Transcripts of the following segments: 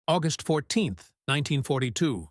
August 14th, 1942.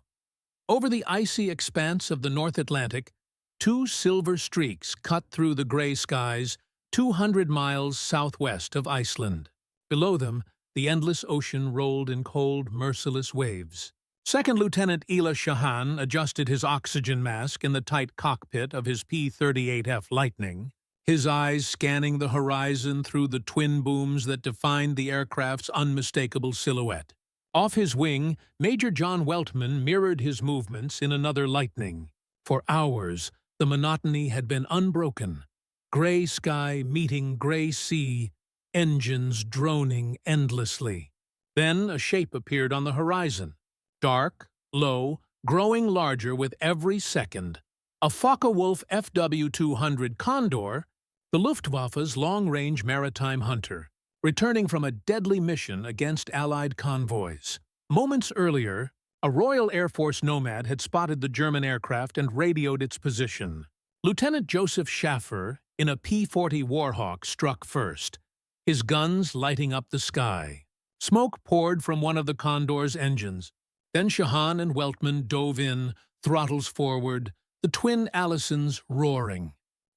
Over the icy expanse of the North Atlantic, two silver streaks cut through the gray skies 200 miles southwest of Iceland. Below them, the endless ocean rolled in cold, merciless waves. Second Lieutenant Ela Shahan adjusted his oxygen mask in the tight cockpit of his P-38F Lightning, his eyes scanning the horizon through the twin booms that defined the aircraft's unmistakable silhouette. Off his wing, Major John Weltman mirrored his movements in another Lightning. For hours, the monotony had been unbroken. Gray sky meeting gray sea, engines droning endlessly. Then a shape appeared on the horizon. Dark, low, growing larger with every second. A Focke-Wulf FW-200 Condor, the Luftwaffe's long-range maritime hunter, returning from a deadly mission against Allied convoys. Moments earlier, a Royal Air Force Nomad had spotted the German aircraft and radioed its position. Lieutenant Joseph Schaffer, in a P-40 Warhawk, struck first, his guns lighting up the sky. Smoke poured from one of the Condor's engines. Then Shahan and Weltman dove in, throttles forward, the twin Allisons roaring.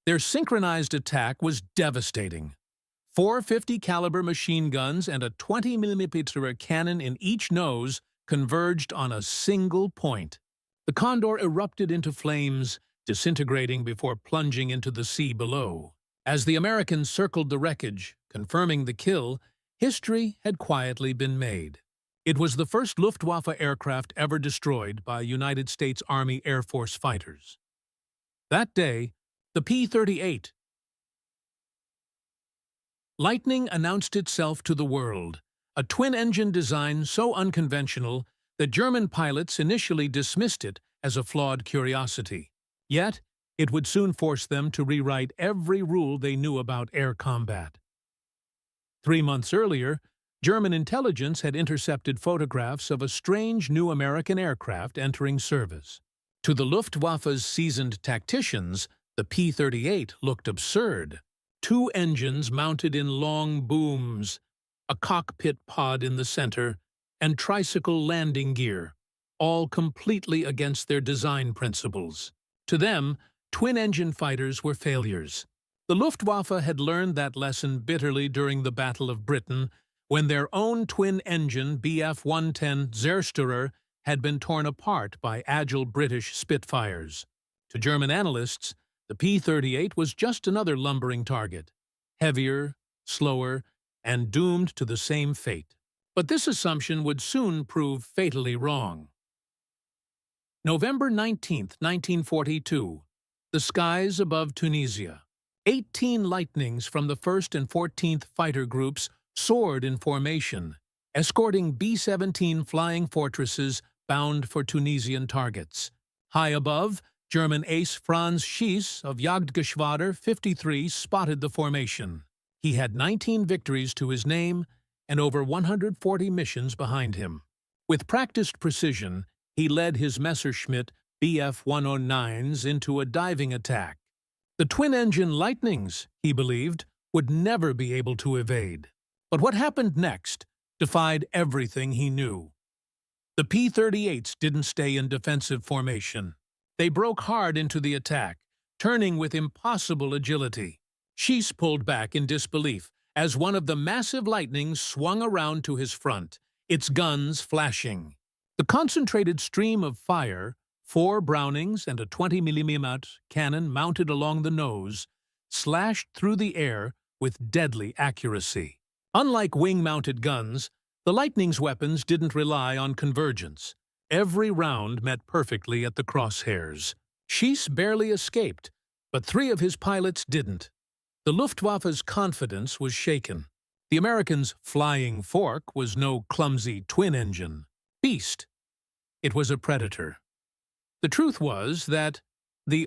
Their synchronized attack was devastating. 450 caliber machine guns and a 20mm cannon in each nose converged on a single point. The Condor erupted into flames, disintegrating before plunging into the sea below. As the Americans circled the wreckage, confirming the kill, history had quietly been made. It was the first Luftwaffe aircraft ever destroyed by United States Army Air Force fighters. That day, the P-38 Lightning announced itself to the world, a twin-engine design so unconventional that German pilots initially dismissed it as a flawed curiosity. Yet, it would soon force them to rewrite every rule they knew about air combat. 3 months earlier, German intelligence had intercepted photographs of a strange new American aircraft entering service. To the Luftwaffe's seasoned tacticians, the P-38 looked absurd. 2 engines mounted in long booms, a cockpit pod in the center, and tricycle landing gear, all completely against their design principles. To them, twin-engine fighters were failures. The Luftwaffe had learned that lesson bitterly during the Battle of Britain, when their own twin-engine Bf-110 Zersterer had been torn apart by agile British Spitfires. To German analysts, the P-38 was just another lumbering target, heavier, slower, and doomed to the same fate. But this assumption would soon prove fatally wrong. November 19, 1942. The skies above Tunisia. 18 Lightnings from the 1st and 14th Fighter Groups soared in formation, escorting B-17 Flying Fortresses bound for Tunisian targets. High above, German ace Franz Schiess of Jagdgeschwader 53 spotted the formation. He had 19 victories to his name and over 140 missions behind him. With practiced precision, he led his Messerschmitt Bf-109s into a diving attack. The twin-engine Lightnings, he believed, would never be able to evade. But what happened next defied everything he knew. The P-38s didn't stay in defensive formation. They broke hard into the attack, turning with impossible agility. Schiess pulled back in disbelief as one of the massive Lightnings swung around to his front, its guns flashing. The concentrated stream of fire, 4 Brownings and a 20mm cannon mounted along the nose, slashed through the air with deadly accuracy. Unlike wing-mounted guns, the Lightning's weapons didn't rely on convergence. Every round met perfectly at the crosshairs. Schiess barely escaped, but 3 of his pilots didn't. The Luftwaffe's confidence was shaken. The Americans' Flying Fork was no clumsy twin-engine beast. It was a predator. The truth was that the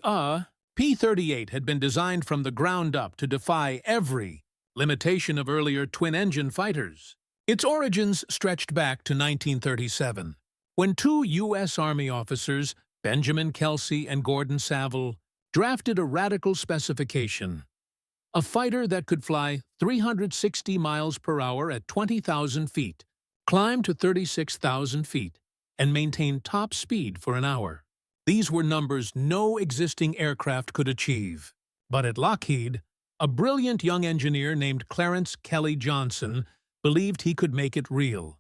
P-38 had been designed from the ground up to defy every limitation of earlier twin-engine fighters. Its origins stretched back to 1937, when 2 U.S. Army officers, Benjamin Kelsey and Gordon Saville, drafted a radical specification: a fighter that could fly 360 miles per hour at 20,000 feet, climb to 36,000 feet, and maintain top speed for an hour. These were numbers no existing aircraft could achieve. But at Lockheed, a brilliant young engineer named Clarence Kelly Johnson believed he could make it real.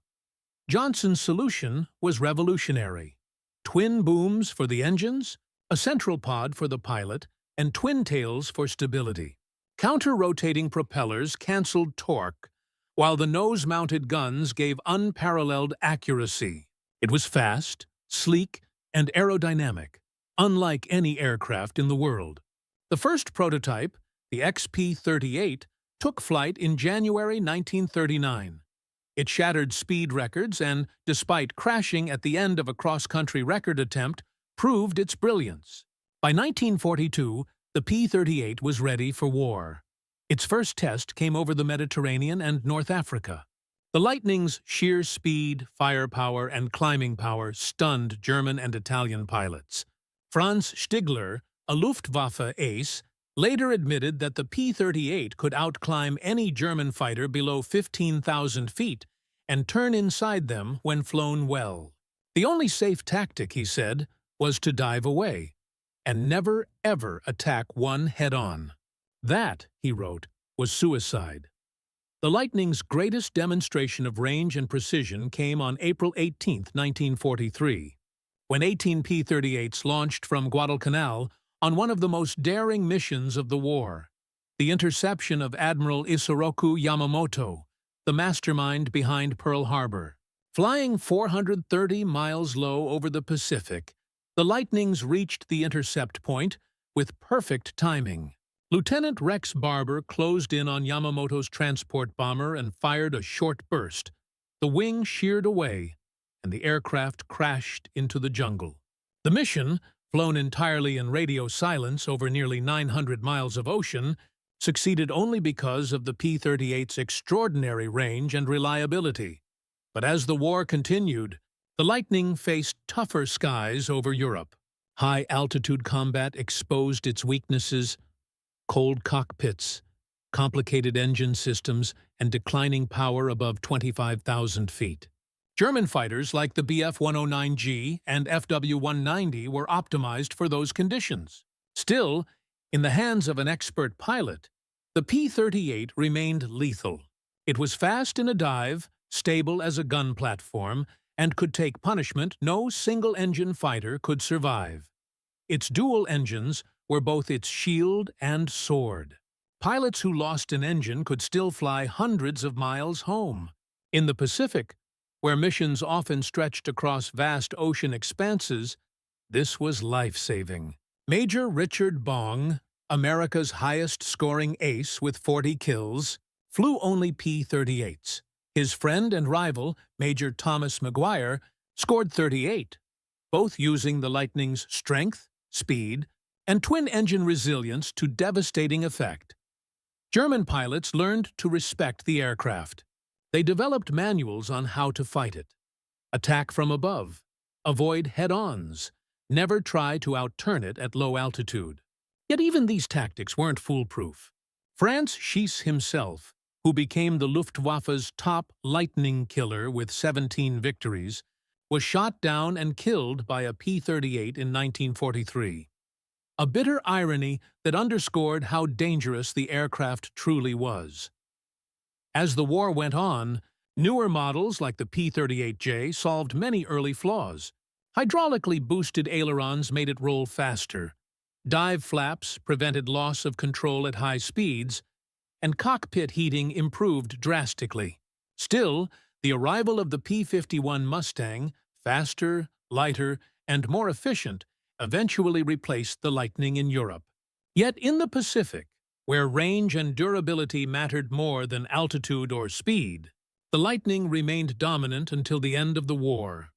Johnson's solution was revolutionary. Twin booms for the engines, a central pod for the pilot, and twin tails for stability. Counter-rotating propellers canceled torque, while the nose-mounted guns gave unparalleled accuracy. It was fast, sleek, and aerodynamic, unlike any aircraft in the world. The first prototype, the XP-38, took flight in January 1939. It shattered speed records and, despite crashing at the end of a cross-country record attempt, proved its brilliance. By 1942, the P-38 was ready for war. Its first test came over the Mediterranean and North Africa. The Lightning's sheer speed, firepower, and climbing power stunned German and Italian pilots. Franz Stigler, a Luftwaffe ace, later admitted that the P-38 could outclimb any German fighter below 15,000 feet and turn inside them when flown well. The only safe tactic, he said, was to dive away and never, ever attack one head-on. That, he wrote, was suicide. The Lightning's greatest demonstration of range and precision came on April 18, 1943, when 18 P-38s launched from Guadalcanal on one of the most daring missions of the war, the interception of Admiral Isoroku Yamamoto, the mastermind behind Pearl Harbor. Flying 430 miles low over the Pacific, the Lightnings reached the intercept point with perfect timing. Lieutenant Rex Barber closed in on Yamamoto's transport bomber and fired a short burst. The wing sheared away, and the aircraft crashed into the jungle. The mission, flown entirely in radio silence over nearly 900 miles of ocean, succeeded only because of the P-38's extraordinary range and reliability. But as the war continued, the Lightning faced tougher skies over Europe. High-altitude combat exposed its weaknesses: cold cockpits, complicated engine systems, and declining power above 25,000 feet. German fighters like the Bf-109G and FW-190 were optimized for those conditions. Still, in the hands of an expert pilot, the P-38 remained lethal. It was fast in a dive, stable as a gun platform, and could take punishment no single-engine fighter could survive. Its dual engines were both its shield and sword. Pilots who lost an engine could still fly hundreds of miles home. In the Pacific, where missions often stretched across vast ocean expanses, this was life-saving. Major Richard Bong, America's highest-scoring ace with 40 kills, flew only P-38s. His friend and rival, Major Thomas McGuire, scored 38, both using the Lightning's strength, speed, and twin-engine resilience to devastating effect. German pilots learned to respect the aircraft. They developed manuals on how to fight it. Attack from above. Avoid head-ons. Never try to outturn it at low altitude. Yet even these tactics weren't foolproof. Franz Schiess himself, who became the Luftwaffe's top Lightning killer with 17 victories, was shot down and killed by a P-38 in 1943. A bitter irony that underscored how dangerous the aircraft truly was. As the war went on, newer models like the P-38J solved many early flaws. Hydraulically boosted ailerons made it roll faster. Dive flaps prevented loss of control at high speeds, and cockpit heating improved drastically. Still, the arrival of the P-51 Mustang, faster, lighter, and more efficient, eventually replaced the Lightning in Europe. Yet in the Pacific, where range and durability mattered more than altitude or speed, the Lightning remained dominant until the end of the war.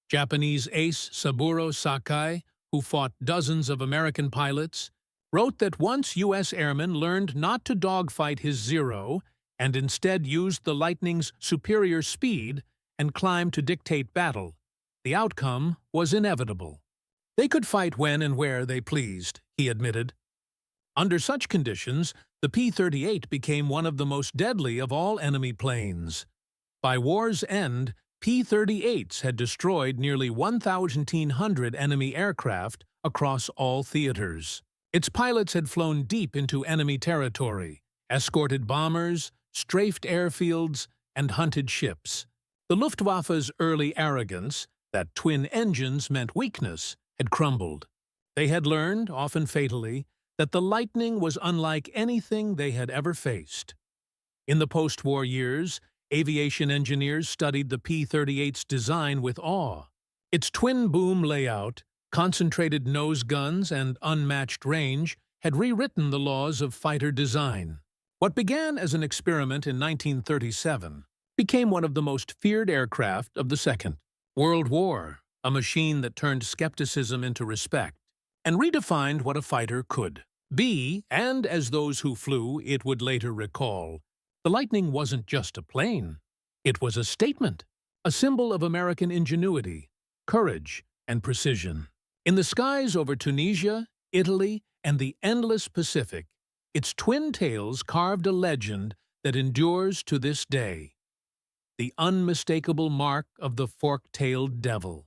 Japanese ace Saburo Sakai, who fought dozens of American pilots, wrote that once U.S. airmen learned not to dogfight his Zero and instead used the Lightning's superior speed and climb to dictate battle, the outcome was inevitable. They could fight when and where they pleased, he admitted. Under such conditions, the P-38 became one of the most deadly of all enemy planes. By war's end, P-38s had destroyed nearly 1,100 enemy aircraft across all theaters. Its pilots had flown deep into enemy territory, escorted bombers, strafed airfields, and hunted ships. The Luftwaffe's early arrogance, that twin engines meant weakness, had crumbled. They had learned, often fatally, that the Lightning was unlike anything they had ever faced. In the post-war years, aviation engineers studied the P-38's design with awe. Its twin-boom layout, concentrated nose guns, and unmatched range had rewritten the laws of fighter design. What began as an experiment in 1937 became one of the most feared aircraft of the Second World War, a machine that turned skepticism into respect and redefined what a fighter could be, and as those who flew it would later recall, the Lightning wasn't just a plane. It was a statement, a symbol of American ingenuity, courage, and precision. In the skies over Tunisia, Italy, and the endless Pacific, its twin tails carved a legend that endures to this day. The unmistakable mark of the fork-tailed devil.